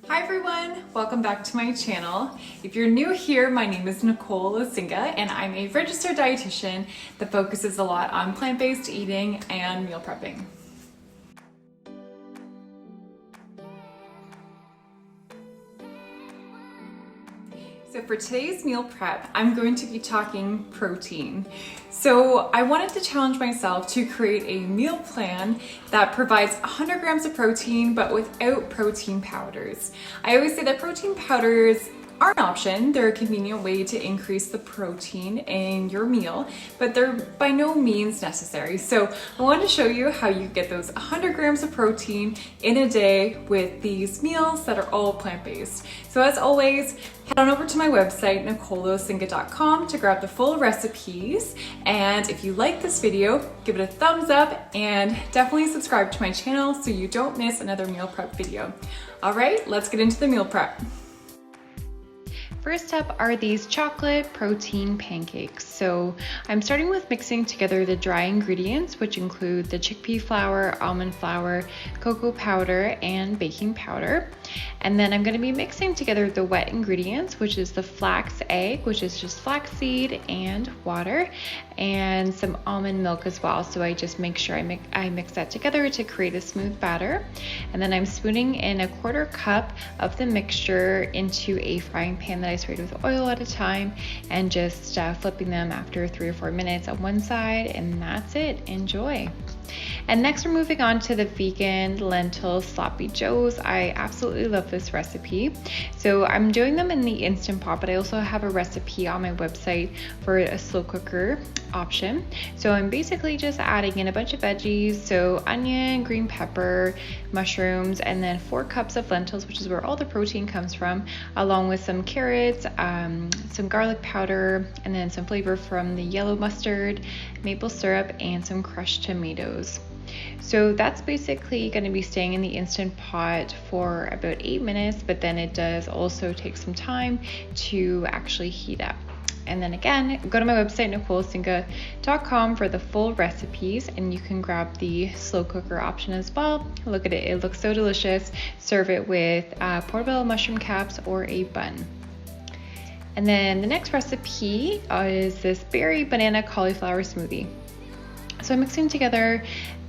Hi everyone, welcome back to my channel. If you're new here, my name is Nicole Losinga and I'm a registered dietitian that focuses a lot on plant-based eating and meal prepping. So for today's meal prep, I'm going to be talking protein. So I wanted to challenge myself to create a meal plan that provides 100 grams of protein, but without protein powders. I always say that protein powders are an option. They're a convenient way to increase the protein in your meal, but they're by no means necessary. So I wanted to show you how you get those 100 grams of protein in a day with these meals that are all plant-based. So as always, head on over to my website, nicolelosinga.com, to grab the full recipes. And if you like this video, give it a thumbs up and definitely subscribe to my channel so you don't miss another meal prep video. All right, let's get into the meal prep. First up are these chocolate protein pancakes. So I'm starting with mixing together the dry ingredients, which include the chickpea flour, almond flour, cocoa powder, and baking powder. And then I'm going to be mixing together the wet ingredients, which is the flax egg, which is just flaxseed and water, and some almond milk as well. So I just make sure I mix that together to create a smooth batter. And then I'm spooning in a 1/4 cup of the mixture into a frying pan that I sprayed with oil at a time, and just flipping them after 3 or 4 minutes on one side, and that's it. Enjoy. And next we're moving on to the vegan lentil sloppy joes. I absolutely love this recipe. So I'm doing them in the Instant Pot, but I also have a recipe on my website for a slow cooker option. So I'm basically just adding in a bunch of veggies, so onion, green pepper, mushrooms, and then 4 cups of lentils, which is where all the protein comes from, along with some carrots, some garlic powder, and then some flavor from the yellow mustard, maple syrup, and some crushed tomatoes. So that's basically going to be staying in the Instant Pot for about 8 minutes, but then it does also take some time to actually heat up. And then again, go to my website, nicolelosinga.com, for the full recipes, and you can grab the slow cooker option as well. Look at it, it looks so delicious. Serve it with portobello mushroom caps or a bun. And then the next recipe is this berry banana cauliflower smoothie. So I'm mixing together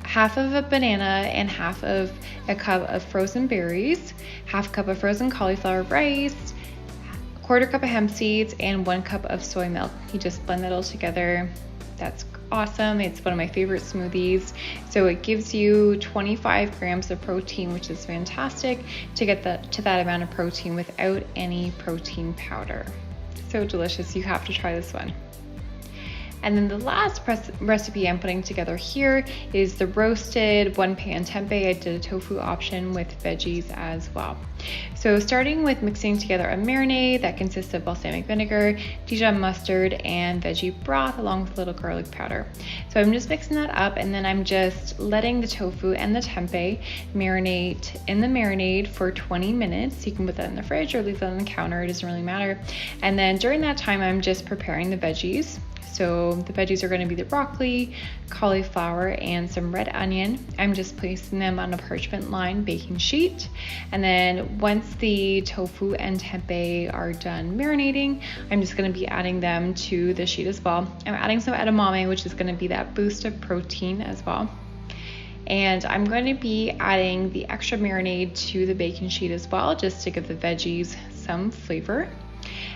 half of a banana and half of a cup of frozen berries, half cup of frozen cauliflower rice, 1/4 cup of hemp seeds, and 1 cup of soy milk. You just blend that all together. That's awesome. It's one of my favorite smoothies. So it gives you 25 grams of protein, which is fantastic to get to that amount of protein without any protein powder. So delicious. You have to try this one. And then the last recipe I'm putting together here is the roasted 1-pan tempeh. I did a tofu option with veggies as well. So starting with mixing together a marinade that consists of balsamic vinegar, Dijon mustard, and veggie broth, along with a little garlic powder. So I'm just mixing that up, and then I'm just letting the tofu and the tempeh marinate in the marinade for 20 minutes. You can put that in the fridge or leave that on the counter, it doesn't really matter. And then during that time, I'm just preparing the veggies. So the veggies are going to be the broccoli, cauliflower, and some red onion. I'm just placing them on a parchment lined baking sheet. And then once the tofu and tempeh are done marinating, I'm just going to be adding them to the sheet as well. I'm adding some edamame, which is going to be that boost of protein as well. And I'm going to be adding the extra marinade to the baking sheet as well, just to give the veggies some flavor.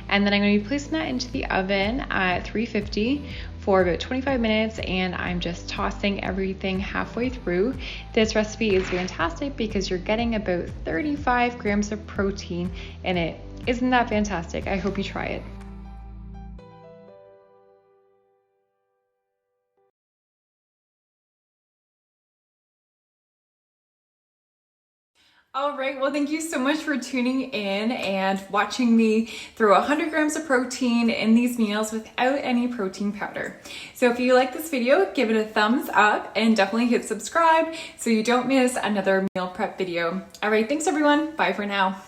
And then I'm going to be placing that into the oven at 350 for about 25 minutes, and I'm just tossing everything halfway through. This recipe is fantastic because you're getting about 35 grams of protein in it. Isn't that fantastic? I hope you try it. All right, well, thank you so much for tuning in and watching me throw 100 grams of protein in these meals without any protein powder. So if you like this video, give it a thumbs up and definitely hit subscribe so you don't miss another meal prep video. All right, thanks everyone. Bye for now.